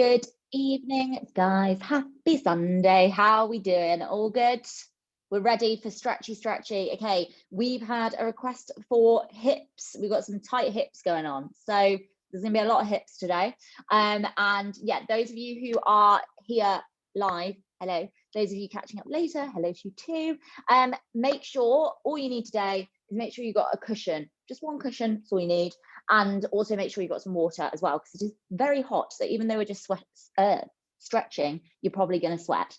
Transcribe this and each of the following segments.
Good evening, guys. Happy Sunday. How are we doing? All good? We're ready for stretchy. Okay, we've had a request for hips. We've got some tight hips going on. So there's going to be a lot of hips today. And yeah, those of you who are here live, hello. Those of you catching up later, hello to you too. Make sure all you need today is make sure you've got a cushion. Just one cushion, that's all you need. And also make sure you've got some water as well, because it is very hot. So even though we're just stretching, you're probably going to sweat.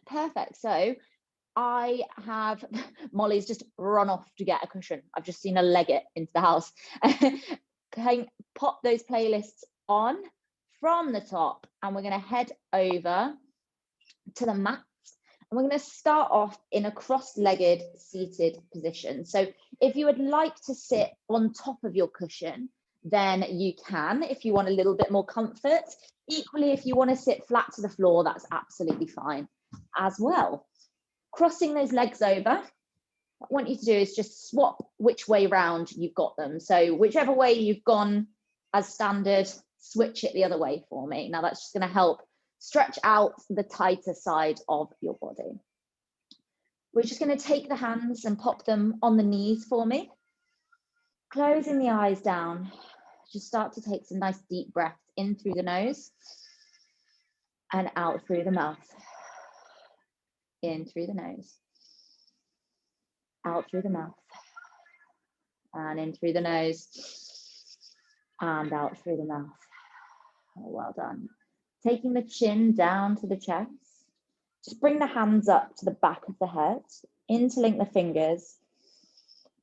Perfect. So I have, Molly's just run off to get a cushion. I've just seen her leg it into the house. Pop those playlists on from the top, and we're going to head over to the mat. And we're going to start off in a cross-legged seated position. So if you would like to sit on top of your cushion, then you can, if you want a little bit more comfort. Equally, if you want to sit flat to the floor, that's absolutely fine as well. Crossing those legs over, what I want you to do is just swap which way round you've got them. So whichever way you've gone as standard, switch it the other way for me. Now that's just going to help stretch out the tighter side of your body. We're just going to take the hands and pop them on the knees for me. Closing the eyes down, just start to take some nice deep breaths in through the nose and out through the mouth. In through the nose, out through the mouth, and in through the nose and out through the mouth. Oh, well done. Taking the chin down to the chest, just bring the hands up to the back of the head, interlink the fingers,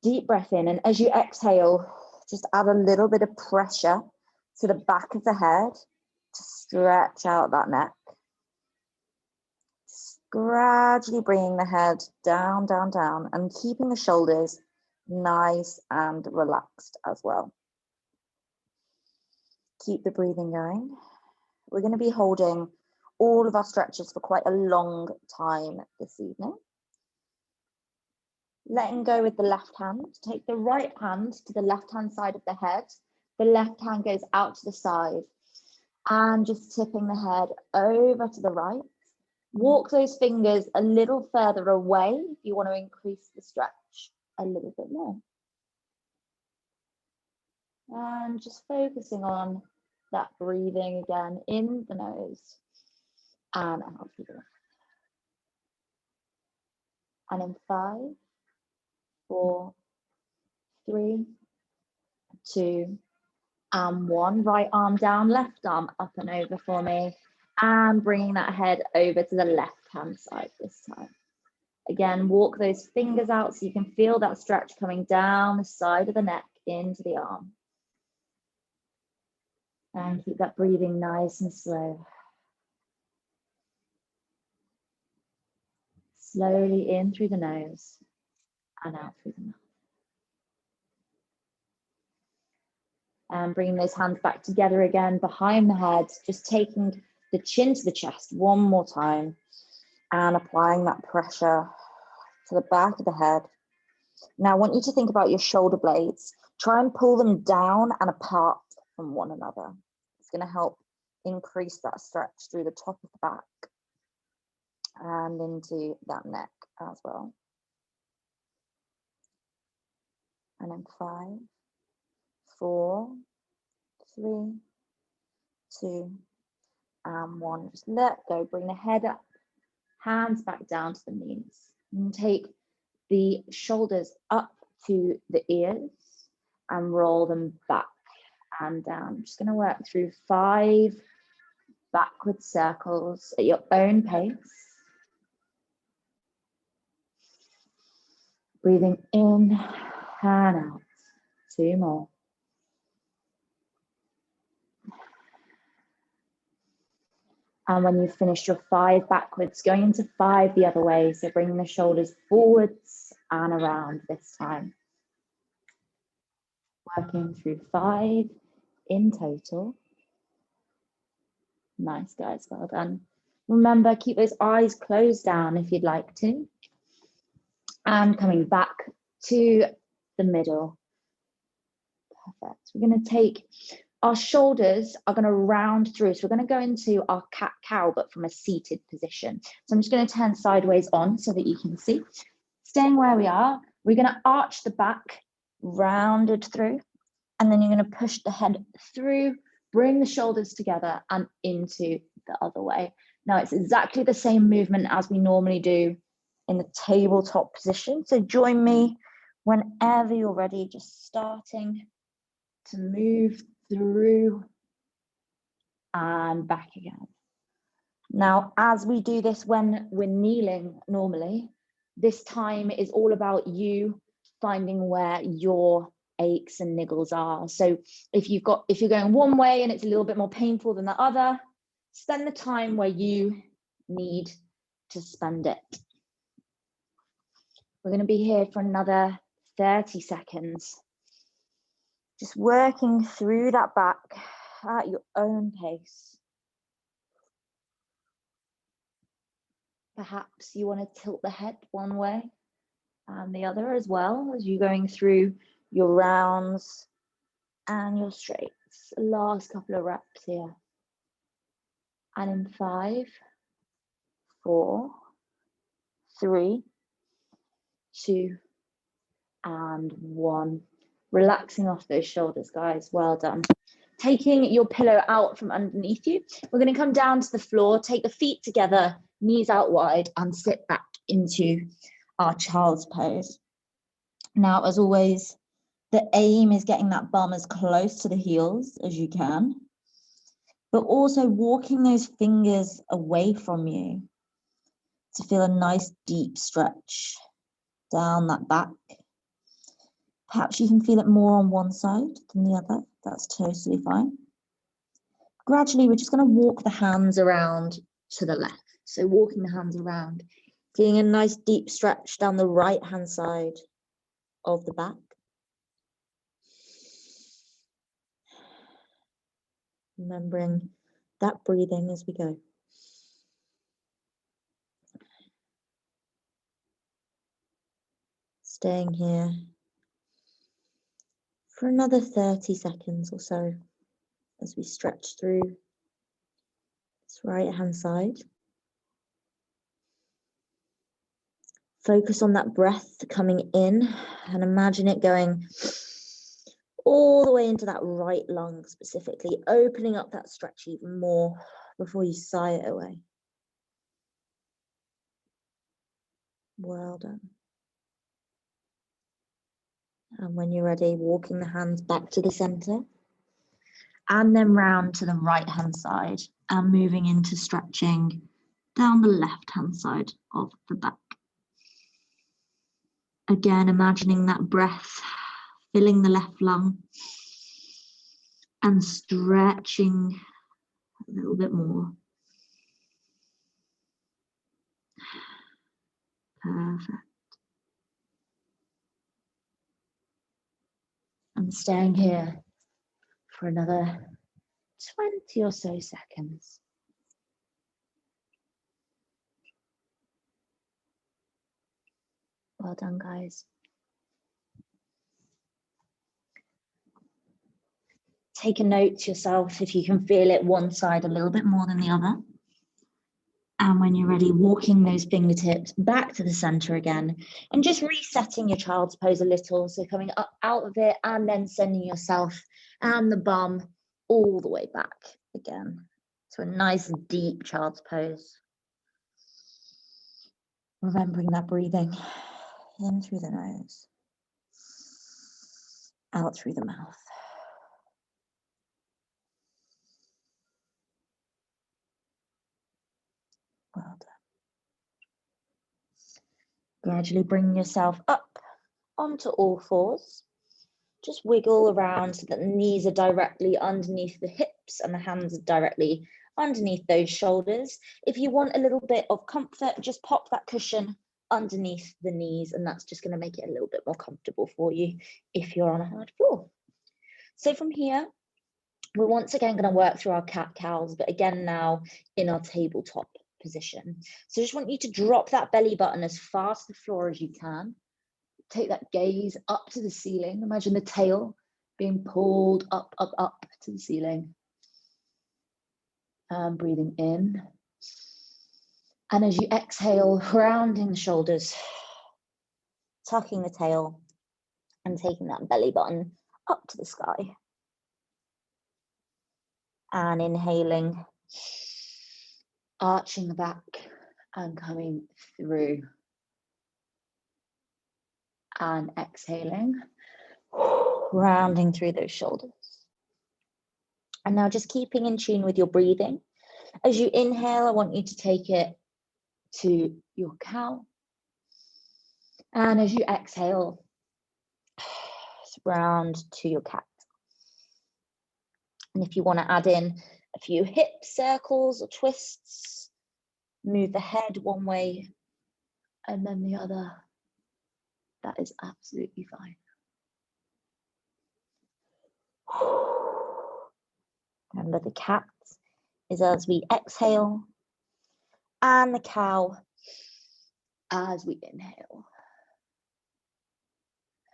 deep breath in, and as you exhale, just add a little bit of pressure to the back of the head to stretch out that neck. Gradually bringing the head down, down, down, and keeping the shoulders nice and relaxed as well. Keep the breathing going. We're going to be holding all of our stretches for quite a long time this evening. Letting go with the left hand. Take the right hand to the left-hand side of the head. The left hand goes out to the side. And just tipping the head over to the right. Walk those fingers a little further away if you want to increase the stretch a little bit more. And just focusing on that breathing again in the nose and out through the mouth. And in 5, 4, 3, 2, and 1. Right arm down, left arm up and over for me. And bringing that head over to the left-hand side this time. Again, walk those fingers out so you can feel that stretch coming down the side of the neck into the arm. And keep that breathing nice and slow. Slowly in through the nose and out through the mouth. And bringing those hands back together again behind the head, just taking the chin to the chest one more time and applying that pressure to the back of the head. Now I want you to think about your shoulder blades. Try and pull them down and apart from one another. It's going to help increase that stretch through the top of the back and into that neck as well. And then 5, 4, 3, 2, and 1. Just let go, bring the head up, hands back down to the knees. And take the shoulders up to the ears and roll them back and down. I'm just going to work through 5 backward circles at your own pace. Breathing in and out. 2 more. And when you've finished your 5 backwards, going into 5 the other way. So bringing the shoulders forwards and around this time. Working through 5 in total. Nice, guys, well done. Remember, keep those eyes closed down if you'd like to. And coming back to the middle. Perfect. We're going to take our shoulders are going to round through. So we're going to go into our cat-cow, but from a seated position. So I'm just going to turn sideways on so that you can see. Staying where we are, we're going to arch the back, rounded through, and then you're going to push the head through, bring the shoulders together and into the other way. Now it's exactly the same movement as we normally do in the tabletop position. So join me whenever you're ready, just starting to move through and back again. Now, as we do this when we're kneeling normally, this time is all about you finding where your aches and niggles are. So if you're going one way and it's a little bit more painful than the other, spend the time where you need to spend it. We're going to be here for another 30 seconds. Just working through that back at your own pace. Perhaps you want to tilt the head one way and the other as well as you're going through your rounds and your straights. Last couple of reps here. And in 5, 4, 3, 2, and 1. Relaxing off those shoulders, guys. Well done. Taking your pillow out from underneath you, we're going to come down to the floor, take the feet together, knees out wide, and sit back into our child's pose. Now, as always, the aim is getting that bum as close to the heels as you can, but also walking those fingers away from you to feel a nice deep stretch down that back. Perhaps you can feel it more on one side than the other. That's totally fine. Gradually, we're just going to walk the hands around to the left. So walking the hands around, feeling a nice deep stretch down the right-hand side of the back. Remembering that breathing as we go. Staying here for another 30 seconds or so as we stretch through this right-hand side. Focus on that breath coming in and imagine it going all the way into that right lung specifically, opening up that stretch even more before you sigh it away. Well done. And when you're ready, walking the hands back to the center and then round to the right-hand side and moving into stretching down the left-hand side of the back. Again, imagining that breath filling the left lung and stretching a little bit more. Perfect. And staying here for another 20 or so seconds. Well done, guys. Take a note to yourself if you can feel it one side a little bit more than the other. And when you're ready, walking those fingertips back to the center again and just resetting your child's pose a little. So coming up out of it and then sending yourself and the bum all the way back again to a nice deep child's pose. Remembering that breathing in through the nose, out through the mouth. Well done. Gradually bring yourself up onto all fours. Just wiggle around so that the knees are directly underneath the hips and the hands are directly underneath those shoulders. If you want a little bit of comfort, just pop that cushion underneath the knees, and that's just going to make it a little bit more comfortable for you if you're on a hard floor. So from here, we're once again going to work through our cat-cows, but again now in our tabletop position. So I just want you to drop that belly button as far to the floor as you can. Take that gaze up to the ceiling. Imagine the tail being pulled up, up, up to the ceiling. And breathing in. And as you exhale, rounding the shoulders, tucking the tail, and taking that belly button up to the sky. And inhaling, arching the back and coming through. And exhaling, rounding through those shoulders. And now just keeping in tune with your breathing. As you inhale, I want you to take it to your cow. And as you exhale, round to your cat. And if you want to add in a few hip circles or twists, move the head one way and then the other, that is absolutely fine. Remember, the cat is as we exhale and the cow as we inhale.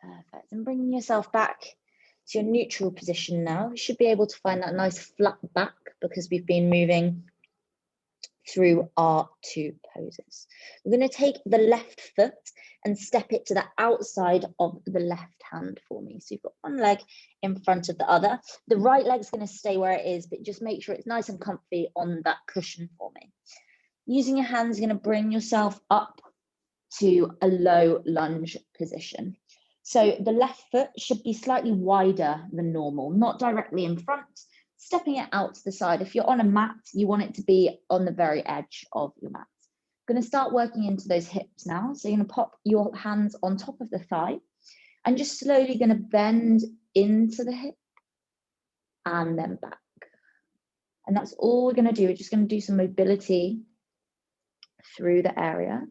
Perfect. And bringing yourself back to your neutral position now. You should be able to find that nice flat back because we've been moving through our two poses. We're going to take the left foot and step it to the outside of the left hand for me. So you've got one leg in front of the other. The right leg's going to stay where it is, but just make sure it's nice and comfy on that cushion for me. Using your hands, you're going to bring yourself up to a low lunge position. So the left foot should be slightly wider than normal, not directly in front, stepping it out to the side. If you're on a mat, you want it to be on the very edge of your mat. I'm going to start working into those hips now. So you're going to pop your hands on top of the thigh and just slowly going to bend into the hip and then back. And that's all we're going to do. We're just going to do some mobility through the area.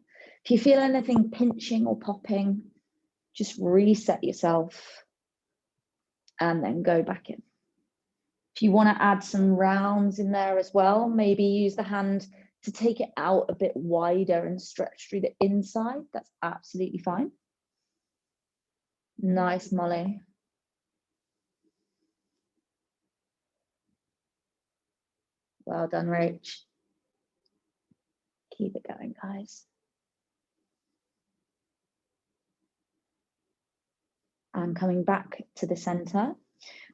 If you feel anything pinching or popping, just reset yourself and then go back in. If you want to add some rounds in there as well, maybe use the hand to take it out a bit wider and stretch through the inside. That's absolutely fine. Nice, Molly. Well done, Rach. Keep it going, guys. And coming back to the center,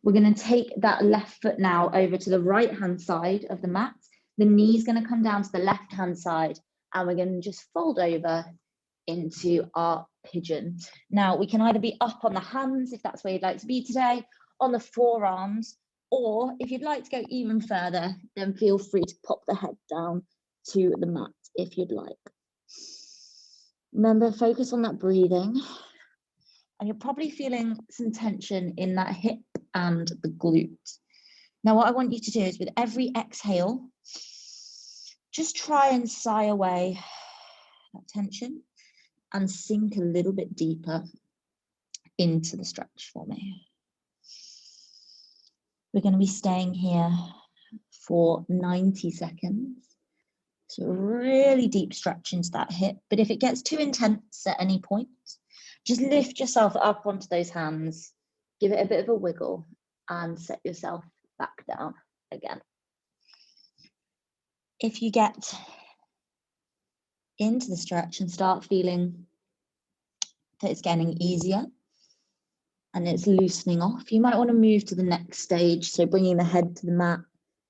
we're going to take that left foot now over to the right hand side of the mat. The knee's going to come down to the left hand side and we're going to just fold over into our pigeon. Now we can either be up on the hands if that's where you'd like to be today, on the forearms, or if you'd like to go even further, then feel free to pop the head down to the mat if you'd like. Remember, focus on that breathing. And you're probably feeling some tension in that hip and the glute. Now, what I want you to do is with every exhale, just try and sigh away that tension and sink a little bit deeper into the stretch for me. We're going to be staying here for 90 seconds. So a really deep stretch into that hip. But if it gets too intense at any point, just lift yourself up onto those hands, give it a bit of a wiggle and set yourself back down again. If you get into the stretch and start feeling that it's getting easier and it's loosening off, you might want to move to the next stage. So bringing the head to the mat,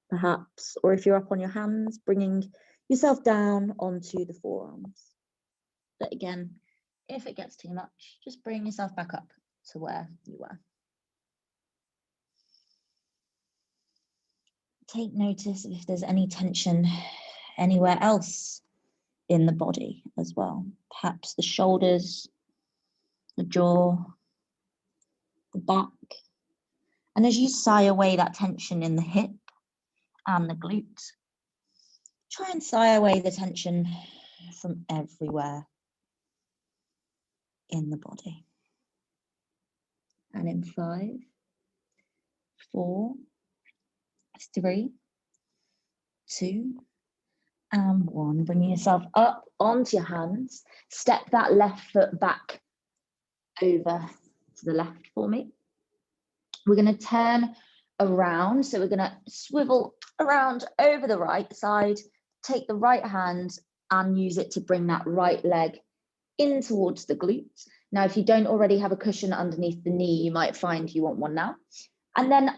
perhaps, or if you're up on your hands, bringing yourself down onto the forearms. But again, if it gets too much, just bring yourself back up to where you were. Take notice if there's any tension anywhere else in the body as well. Perhaps the shoulders, the jaw, the back. And as you sigh away that tension in the hip and the glute, try and sigh away the tension from everywhere in the body. And in 5, 4, 3, 2, and 1. Bringing yourself up onto your hands. Step that left foot back over to the left for me. We're going to turn around. So we're going to swivel around over the right side, take the right hand and use it to bring that right leg in towards the glutes. Now, if you don't already have a cushion underneath the knee, you might find you want one now. And then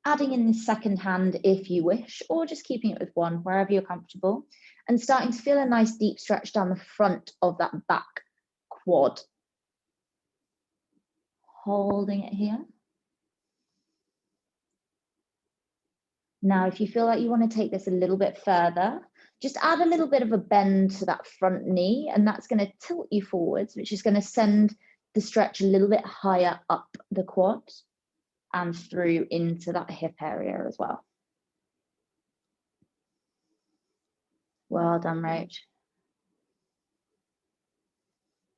adding in the second hand if you wish, or just keeping it with one, wherever you're comfortable, and starting to feel a nice deep stretch down the front of that back quad. Holding it here. Now, if you feel like you want to take this a little bit further, just add a little bit of a bend to that front knee, and that's going to tilt you forwards, which is going to send the stretch a little bit higher up the quad and through into that hip area as well. Well done, Rach.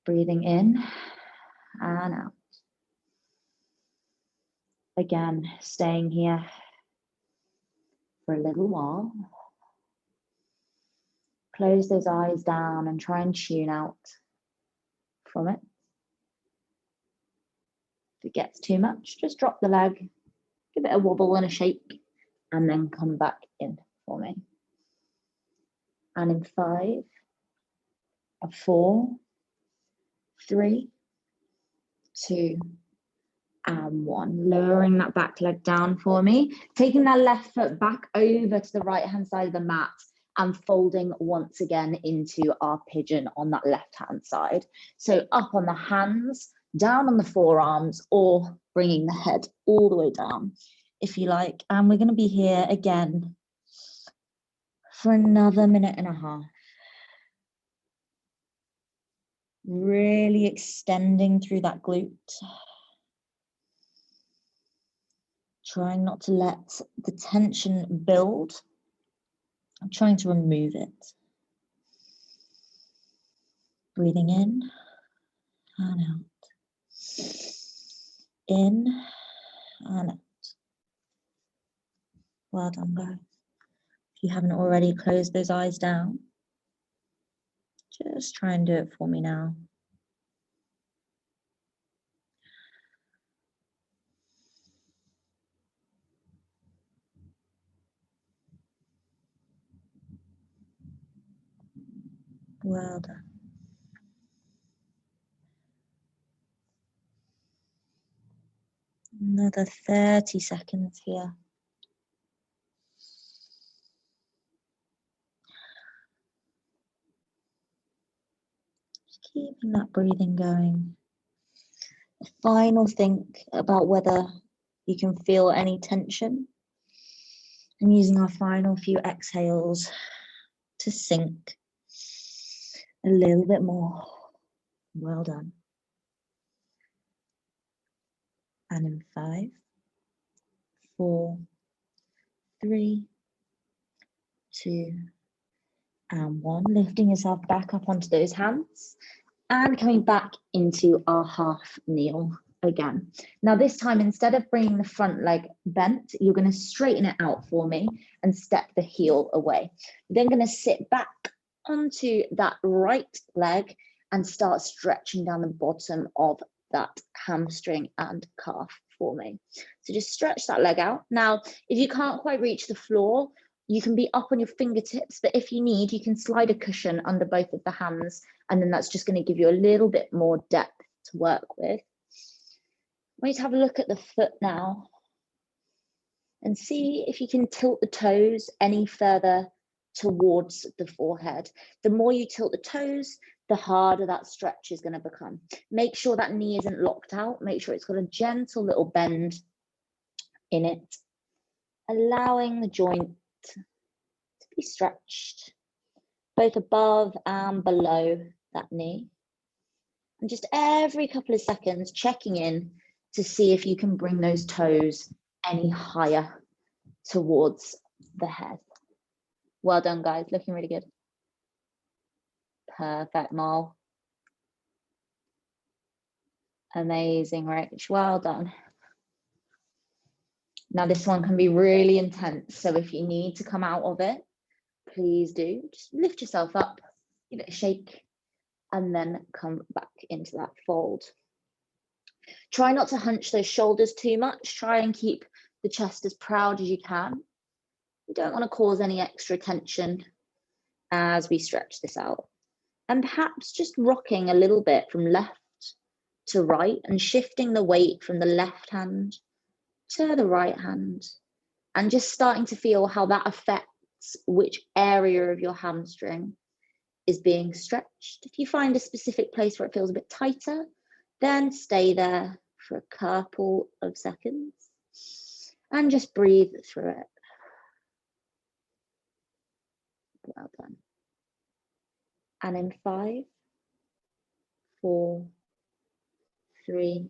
Breathing in and out. Again, staying here for a little while. Close those eyes down and try and tune out from it. If it gets too much, just drop the leg, give it a wobble and a shake, and then come back in for me. And in 5, 4, 3, 2, and 1. Lowering that back leg down for me, taking that left foot back over to the right hand side of the mat and folding once again into our pigeon on that left hand side. So up on the hands, down on the forearms, or bringing the head all the way down if you like. And we're going to be here again for another minute and a half. Really extending through that glute. Trying not to let the tension build. I'm trying to remove it. Breathing in and out. In and out. Well done, guys. If you haven't already closed those eyes down, just try and do it for me now. Well done. Another 30 seconds here. Just keeping that breathing going. A final think about whether you can feel any tension. And using our final few exhales to sink a little bit more. Well done. And in 5, 4, 3, 2, and 1. Lifting yourself back up onto those hands and coming back into our half kneel again. Now this time, instead of bringing the front leg bent, you're going to straighten it out for me and step the heel away. You're then going to sit back onto that right leg and start stretching down the bottom of that hamstring and calf for me. So just stretch that leg out. Now, if you can't quite reach the floor, you can be up on your fingertips, but if you need, you can slide a cushion under both of the hands, and then that's just going to give you a little bit more depth to work with. I want you to have a look at the foot now and see if you can tilt the toes any further towards the forehead. The more you tilt the toes, the harder that stretch is going to become. Make sure that knee isn't locked out. Make sure it's got a gentle little bend in it, allowing the joint to be stretched both above and below that knee. And just every couple of seconds checking in to see if you can bring those toes any higher towards the head. Well done, guys. Looking really good. Perfect, Mal. Amazing, Rich. Well done. Now this one can be really intense, so if you need to come out of it, please do. Just lift yourself up, give it a shake, and then come back into that fold. Try not to hunch those shoulders too much. Try and keep the chest as proud as you can. We don't want to cause any extra tension as we stretch this out. And perhaps just rocking a little bit from left to right and shifting the weight from the left hand to the right hand, and just starting to feel how that affects which area of your hamstring is being stretched. If you find a specific place where it feels a bit tighter, then stay there for a couple of seconds and just breathe through it. Well done. And in 5, 4, 3,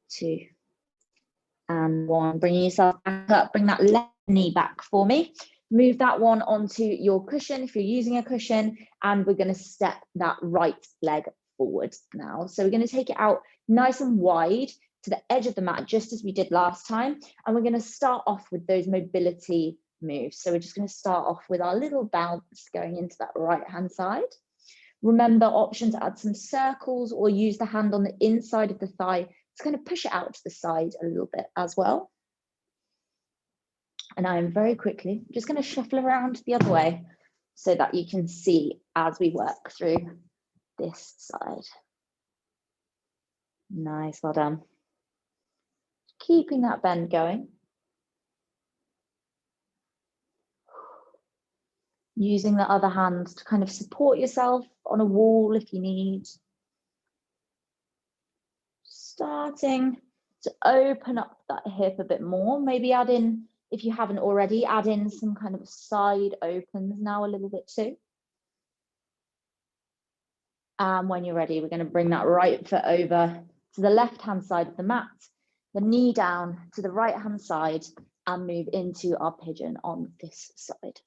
2, and 1. Bringing yourself back up, bring that left knee back for me. Move that one onto your cushion if you're using a cushion, and we're going to step that right leg forward now. So we're going to take it out nice and wide to the edge of the mat, just as we did last time. And we're going to start off with those mobility moves. So we're just going to start off with our little bounce going into that right hand side. Remember, option to add some circles or use the hand on the inside of the thigh to kind of push it out to the side a little bit as well. And I am very quickly just going to shuffle around the other way so that you can see as we work through this side. Nice, well done. Keeping that bend going. Using the other hand to kind of support yourself on a wall if you need. Starting to open up that hip a bit more. Maybe add in, if you haven't already, add in some kind of side opens now a little bit too. And when you're ready, we're going to bring that right foot over to the left-hand side of the mat, the knee down to the right-hand side, and move into our pigeon on this side.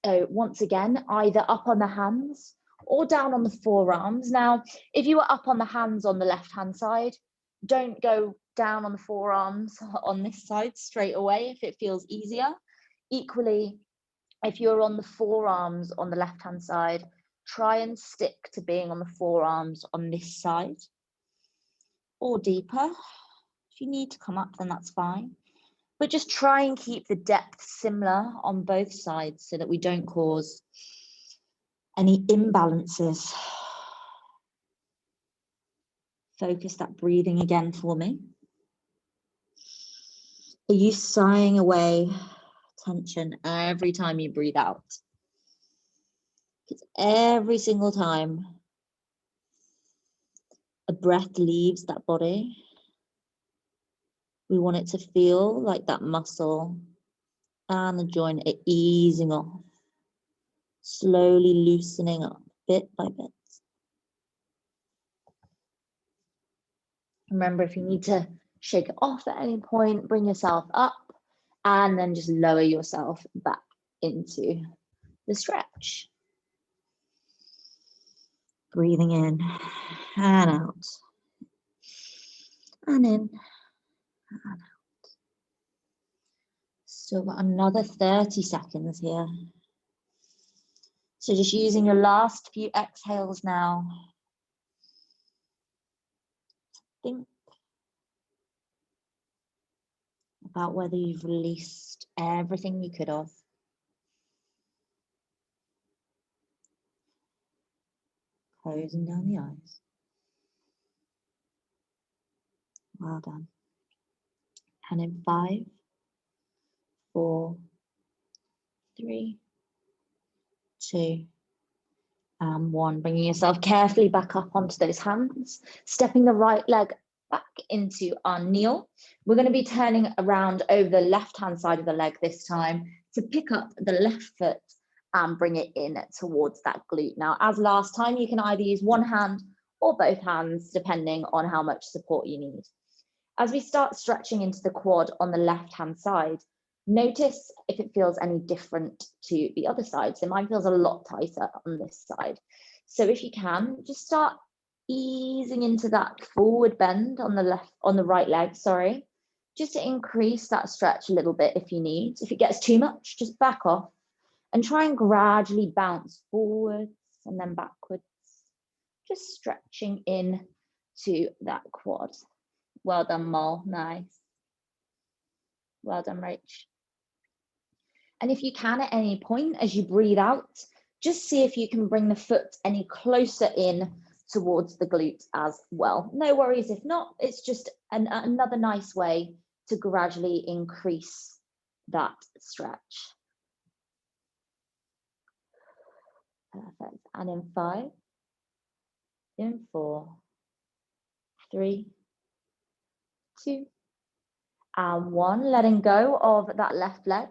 So once again, either up on the hands or down on the forearms. Now, if you were up on the hands on the left-hand side, don't go down on the forearms on this side straight away if it feels easier. Equally, if you're on the forearms on the left-hand side, try and stick to being on the forearms on this side or deeper. If you need to come up, then that's fine. But just try and keep the depth similar on both sides so that we don't cause any imbalances. Focus that breathing again for me. Are you sighing away tension every time you breathe out? Because every single time a breath leaves that body, we want it to feel like that muscle and the joint are easing off, slowly loosening up bit by bit. Remember, if you need to shake it off at any point, bring yourself up and then just lower yourself back into the stretch. Breathing in and out. And in and out. Still got another 30 seconds here. So just using your last few exhales now. Think about whether you've released everything you could have. Closing down the eyes. Well done. And in 5, 4, 3, 2, and 1. Bringing yourself carefully back up onto those hands, stepping the right leg back into our kneel. We're going to be turning around over the left-hand side of the leg this time to pick up the left foot and bring it in towards that glute. Now, as last time, you can either use one hand or both hands, depending on how much support you need. As we start stretching into the quad on the left-hand side, notice if it feels any different to the other side. So mine feels a lot tighter on this side. So if you can, just start easing into that forward bend on the right leg, sorry, just to increase that stretch a little bit if you need. If it gets too much, just back off and try and gradually bounce forwards and then backwards, just stretching in to that quad. Well done, Mol, nice. Well done, Rach. And if you can at any point as you breathe out, just see if you can bring the foot any closer in towards the glute as well. No worries if not, it's just another nice way to gradually increase that stretch. Perfect. And in 5, in 4, 3, 2, and 1. Letting go of that left leg.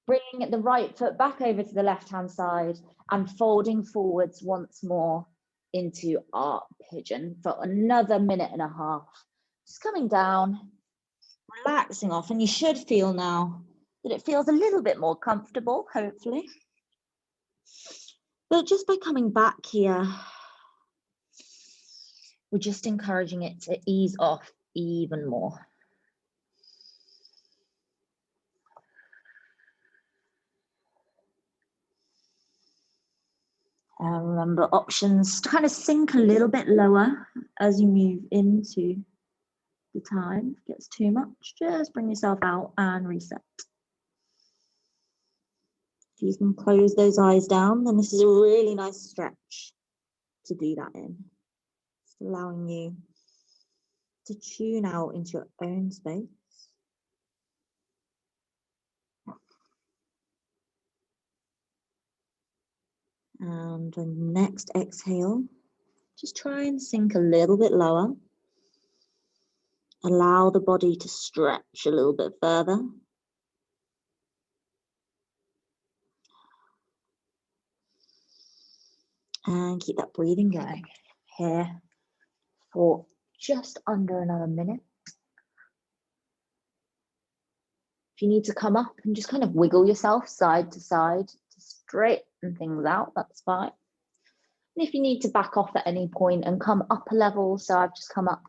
Bringing the right foot back over to the left-hand side and folding forwards once more into our pigeon for another 1.5 minutes. Just coming down, relaxing off, and you should feel now that it feels a little bit more comfortable, hopefully. But just by coming back here, we're just encouraging it to ease off even more. Remember, options to kind of sink a little bit lower as you move into the time. If it gets too much, just bring yourself out and reset. If you can close those eyes down, then this is a really nice stretch to do that in. Just allowing you to tune out into your own space. And on the next exhale, just try and sink a little bit lower. Allow the body to stretch a little bit further. And keep that breathing going here for just under another minute. If you need to come up and just kind of wiggle yourself side to side to straighten things out, that's fine. And if you need to back off at any point and come up a level, so I've just come up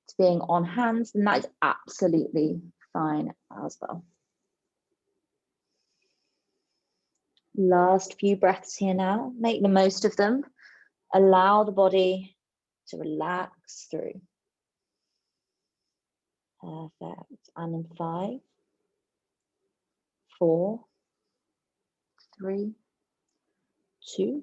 to being on hands, then that is absolutely fine as well. Last few breaths here now. Make the most of them. Allow the body to relax through. Perfect. And in 5, 4, 3, 2,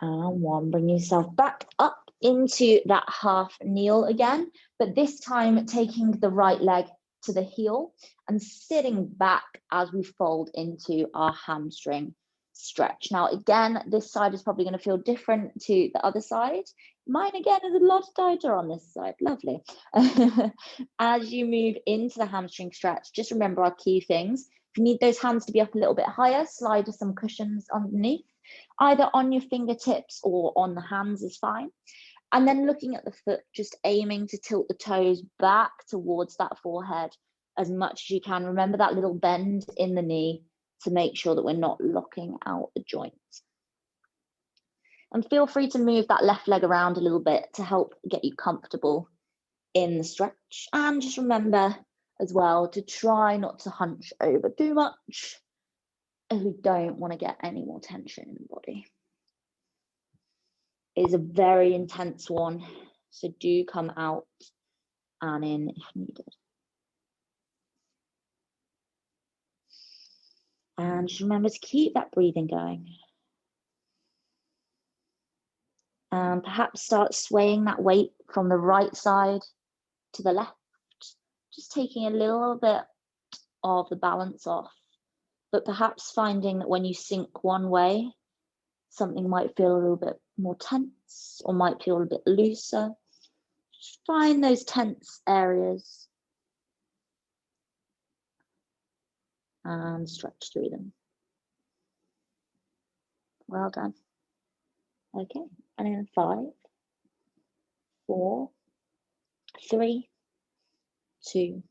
and 1. Bring yourself back up into that half kneel again, but this time taking the right leg to the heel and sitting back as we fold into our hamstring stretch. Now, again, this side is probably going to feel different to the other side. Mine, again, is a lot tighter on this side. Lovely. As you move into the hamstring stretch, just remember our key things. If you need those hands to be up a little bit higher, slide some cushions underneath. Either on your fingertips or on the hands is fine. And then looking at the foot, just aiming to tilt the toes back towards that forehead as much as you can. Remember that little bend in the knee to make sure that we're not locking out the joint. And feel free to move that left leg around a little bit to help get you comfortable in the stretch. And just remember as well to try not to hunch over too much if we don't want to get any more tension in the body. It is a very intense one, so do come out and in if needed. And just remember to keep that breathing going. And perhaps start swaying that weight from the right side to the left, just taking a little bit of the balance off, but perhaps finding that when you sink one way, something might feel a little bit more tense or might feel a bit looser. Just find those tense areas and stretch through them. Well done. Okay, and in 5, 4, 3, 2,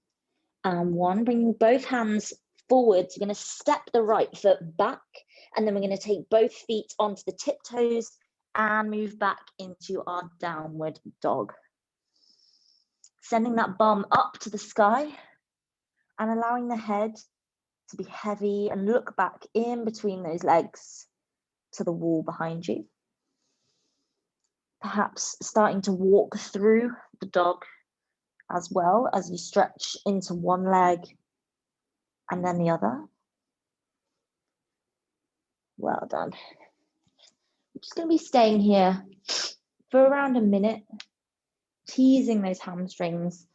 and 1. Bringing both hands forward. You're going to step the right foot back, and then we're going to take both feet onto the tiptoes and move back into our downward dog. Sending that bum up to the sky and allowing the head to be heavy and look back in between those legs to the wall behind you. Perhaps starting to walk through the dog as well as you stretch into one leg and then the other. Well done. I'm just going to be staying here for around a minute, teasing those hamstrings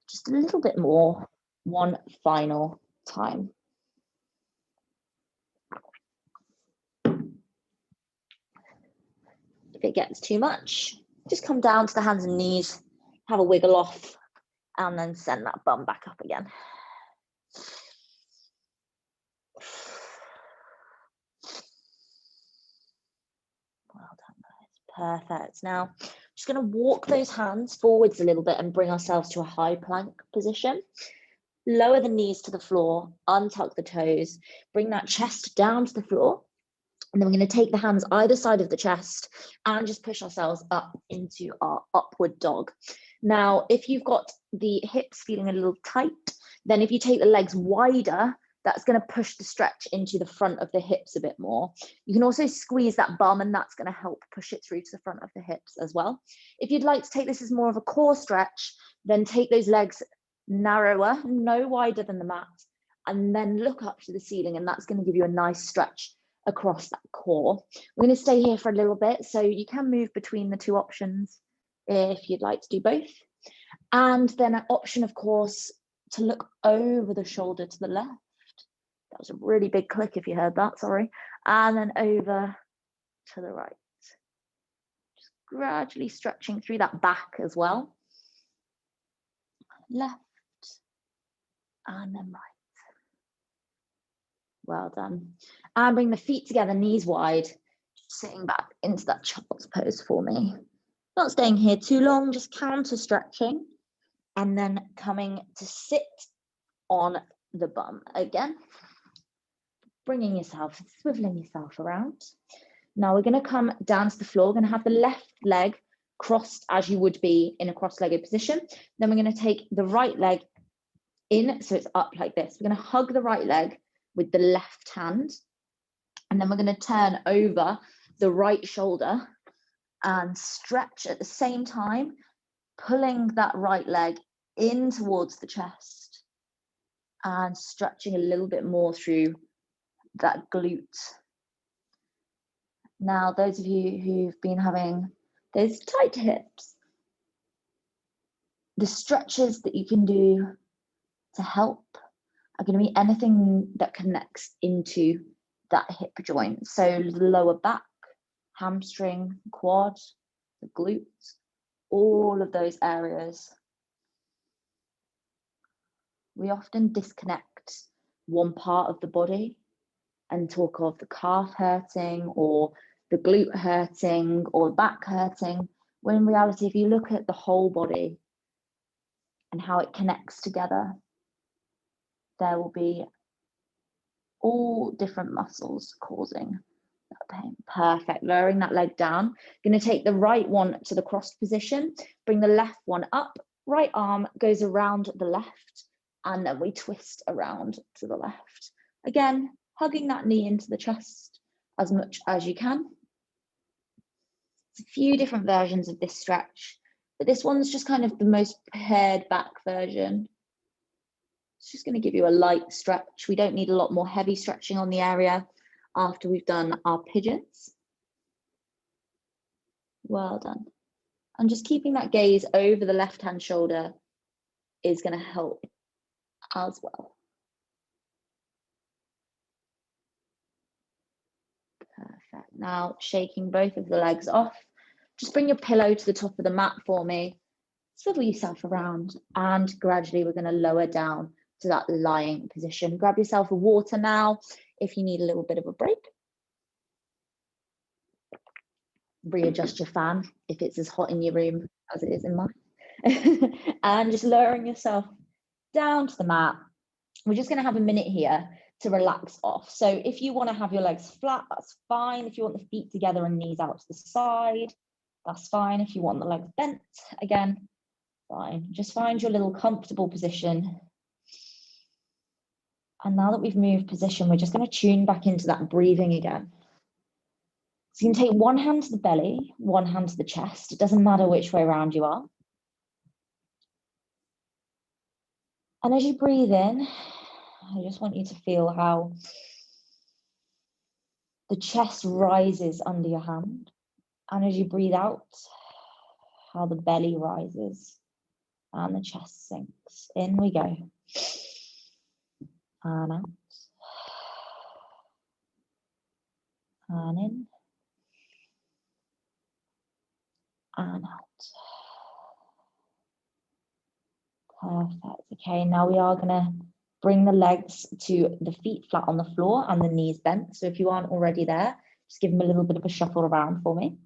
just a little bit more, one final time. If it gets too much, just come down to the hands and knees, have a wiggle off, and then send that bum back up again. Well done, guys. Perfect. Now, just going to walk those hands forwards a little bit and bring ourselves to a high plank position. Lower the knees to the floor, untuck the toes, bring that chest down to the floor. And then we're going to take the hands either side of the chest and just push ourselves up into our upward dog. Now, if you've got the hips feeling a little tight, then if you take the legs wider, that's going to push the stretch into the front of the hips a bit more. You can also squeeze that bum, and that's going to help push it through to the front of the hips as well. If you'd like to take this as more of a core stretch, then take those legs narrower, no wider than the mat, and then look up to the ceiling, and that's going to give you a nice stretch across that core. We're going to stay here for a little bit, so you can move between the two options if you'd like to do both. And then an option, of course, to look over the shoulder to the left. That was a really big click if you heard that, sorry. And then over to the right. Just gradually stretching through that back as well. Left and then right. Well done. And bring the feet together, knees wide, just sitting back into that child's pose for me. Not staying here too long, just counter stretching, and then coming to sit on the bum again, bringing yourself, swiveling yourself around. Now we're going to come down to the floor. We're going to have the left leg crossed as you would be in a cross-legged position. Then we're going to take the right leg in, so it's up like this. We're going to hug the right leg with the left hand, and then we're going to turn over the right shoulder and stretch at the same time, pulling that right leg in towards the chest and stretching a little bit more through that glute. Now, those of you who've been having those tight hips, the stretches that you can do to help are going to be anything that connects into that hip joint. So the lower back, hamstring, quad, the glutes, all of those areas. We often disconnect one part of the body and talk of the calf hurting or the glute hurting or the back hurting, when in reality, if you look at the whole body and how it connects together, there will be all different muscles causing that pain. Perfect. Lowering that leg down. Going to take the right one to the crossed position, bring the left one up, right arm goes around the left, and then we twist around to the left. Again, hugging that knee into the chest as much as you can. It's a few different versions of this stretch, but this one's just kind of the most pared back version. It's just going to give you a light stretch. We don't need a lot more heavy stretching on the area after we've done our pigeons. Well done. And just keeping that gaze over the left-hand shoulder is going to help as well. Perfect. Now, shaking both of the legs off. Just bring your pillow to the top of the mat for me. Swivel yourself around, and gradually we're going to lower down to that lying position. Grab yourself a water now if you need a little bit of a break. Readjust your fan if it's as hot in your room as it is in mine. And just lowering yourself down to the mat. We're just going to have a minute here to relax off. So if you want to have your legs flat, that's fine. If you want the feet together and knees out to the side, that's fine. If you want the legs bent, again, fine. Just find your little comfortable position. And now that we've moved position, we're just going to tune back into that breathing again. So you can take one hand to the belly, one hand to the chest. It doesn't matter which way around you are. And as you breathe in, I just want you to feel how the chest rises under your hand. And as you breathe out, how the belly rises and the chest sinks. In we go. And out. And in. And out. Perfect. Okay, now we are going to bring the legs to the feet flat on the floor and the knees bent. So if you aren't already there, just give them a little bit of a shuffle around for me.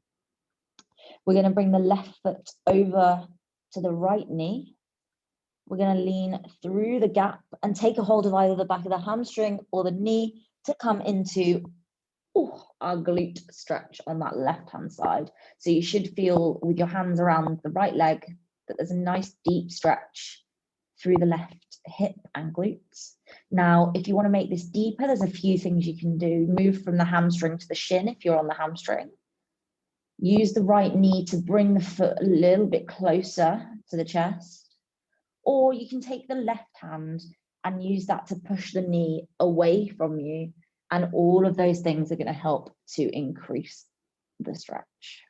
We're going to bring the left foot over to the right knee. We're going to lean through the gap and take a hold of either the back of the hamstring or the knee to come into our glute stretch on that left-hand side. So you should feel with your hands around the right leg that there's a nice deep stretch through the left hip and glutes. Now, if you want to make this deeper, there's a few things you can do. Move from the hamstring to the shin if you're on the hamstring. Use the right knee to bring the foot a little bit closer to the chest. Or you can take the left hand and use that to push the knee away from you. And all of those things are going to help to increase the stretch.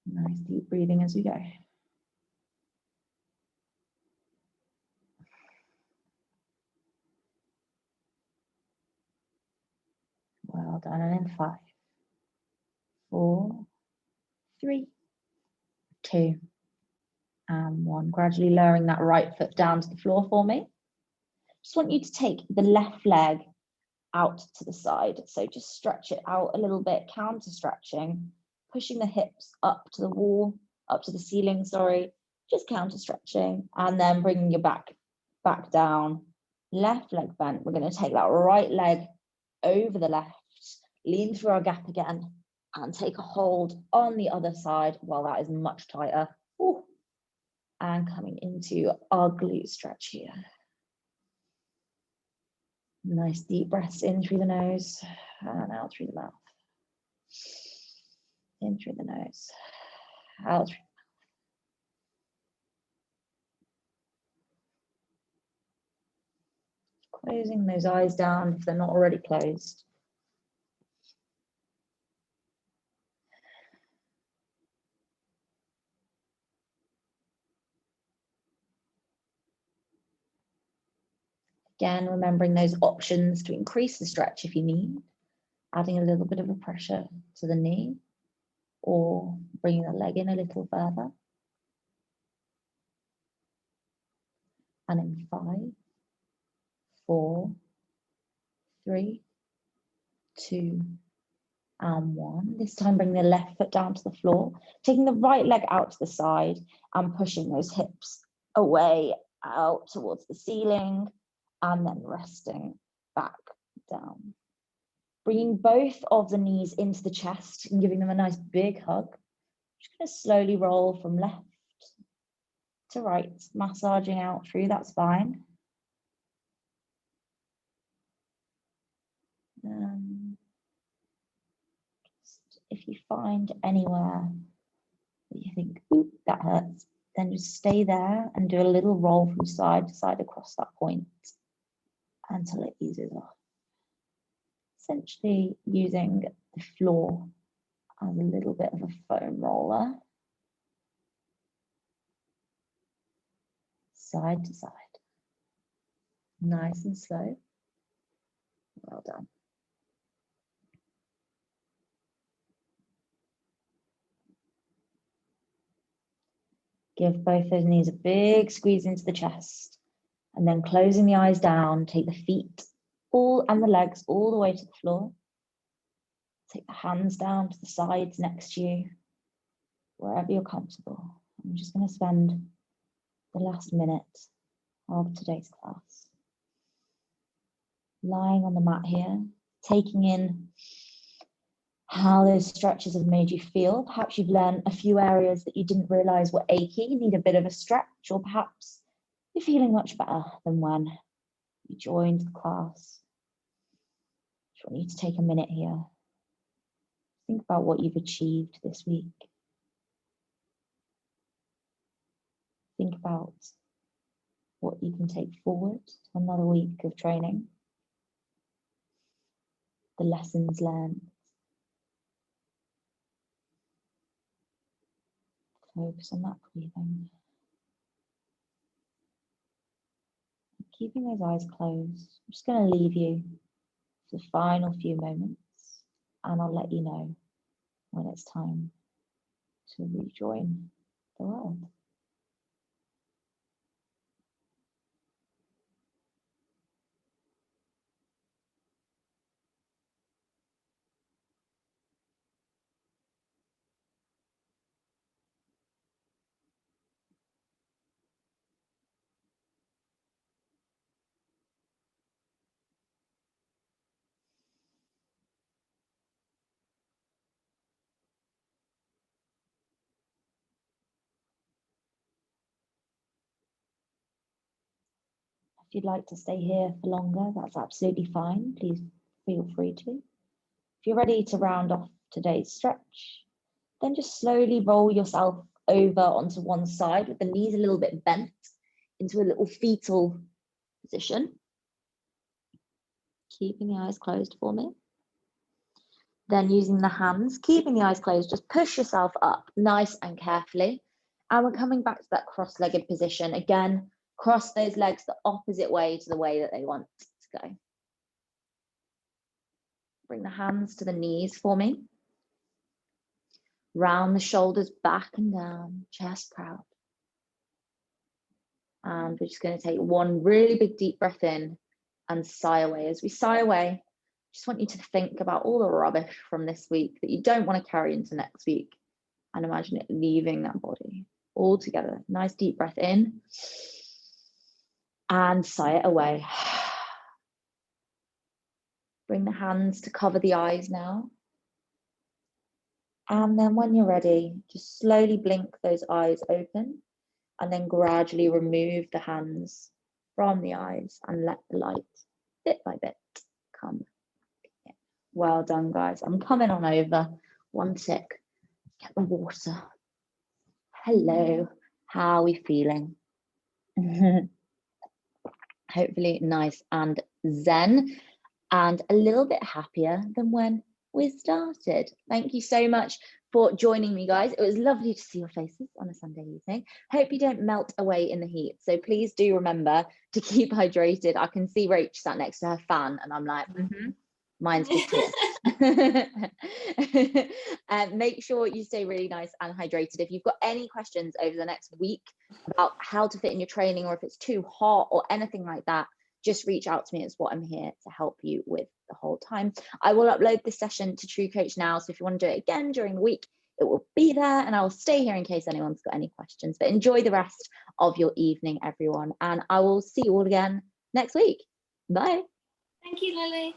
Nice deep breathing as we go. Well done. And in 5, 4, 3, 2, and 1. Gradually lowering that right foot down to the floor for me. Just want you to take the left leg out to the side. So just stretch it out a little bit, counter stretching, pushing the hips up to the wall, up to the ceiling, sorry, just counter stretching, and then bringing your back down, left leg bent. We're going to take that right leg over the left, lean through our gap again, and take a hold on the other side while that is much tighter. Ooh. And coming into our glute stretch here. Nice deep breaths in through the nose and out through the mouth. In through the nose, out through the mouth. Closing those eyes down if they're not already closed. Again, remembering those options to increase the stretch if you need, adding a little bit of a pressure to the knee or bringing the leg in a little further. And in 5, 4, 3, 2, and 1. This time bring the left foot down to the floor, taking the right leg out to the side and pushing those hips away out towards the ceiling and then resting back down. Bringing both of the knees into the chest and giving them a nice big hug. Just going to slowly roll from left to right, massaging out through that spine. If you find anywhere that you think, ooh, that hurts, then just stay there and do a little roll from side to side across that point until it eases off. Essentially using the floor as a little bit of a foam roller. Side to side. Nice and slow. Well done. Give both those knees a big squeeze into the chest. And then closing the eyes down, take the feet and the legs all the way to the floor. Take the hands down to the sides next to you, wherever you're comfortable. I'm just going to spend the last minute of today's class lying on the mat here, taking in how those stretches have made you feel. Perhaps you've learned a few areas that you didn't realize were achy, you need a bit of a stretch, or perhaps you're feeling much better than when you joined the class. Just want you to take a minute here. Think about what you've achieved this week. Think about what you can take forward to another week of training, the lessons learned. Focus on that breathing. Keeping those eyes closed, I'm just going to leave you for the final few moments, and I'll let you know when it's time to rejoin the world. If you'd like to stay here for longer, that's absolutely fine. Please feel free to. If you're ready to round off today's stretch, then just slowly roll yourself over onto one side with the knees a little bit bent into a little fetal position. Keeping the eyes closed for me. Then using the hands, keeping the eyes closed, just push yourself up nice and carefully. And we're coming back to that cross-legged position. Again, cross those legs the opposite way to the way that they want to go. Bring the hands to the knees for me. Round the shoulders back and down, chest proud. And we're just going to take one really big deep breath in and sigh away. As we sigh away, I just want you to think about all the rubbish from this week that you don't want to carry into next week, and imagine it leaving that body all together. Nice deep breath in and sigh it away. Bring the hands to cover the eyes now. And then when you're ready, just slowly blink those eyes open and then gradually remove the hands from the eyes and let the light bit by bit come in. Well done, guys. I'm coming on over. One tick. Get the water. Hello. How are we feeling? Hopefully nice and zen and a little bit happier than when we started. Thank you so much for joining me, guys. It was lovely to see your faces on a Sunday evening. Hope you don't melt away in the heat. So please do remember to keep hydrated. I can see Rach sat next to her fan and I'm like, mine's just here. Make sure you stay really nice and hydrated. If you've got any questions over the next week about how to fit in your training, or if it's too hot or anything like that, just reach out to me. It's what I'm here to help you with the whole time. I will upload this session to True Coach now, so if you want to do it again during the week, it will be there, and I will stay here in case anyone's got any questions. But enjoy the rest of your evening, everyone, and I will see you all again next week. Bye. Thank you, Lily.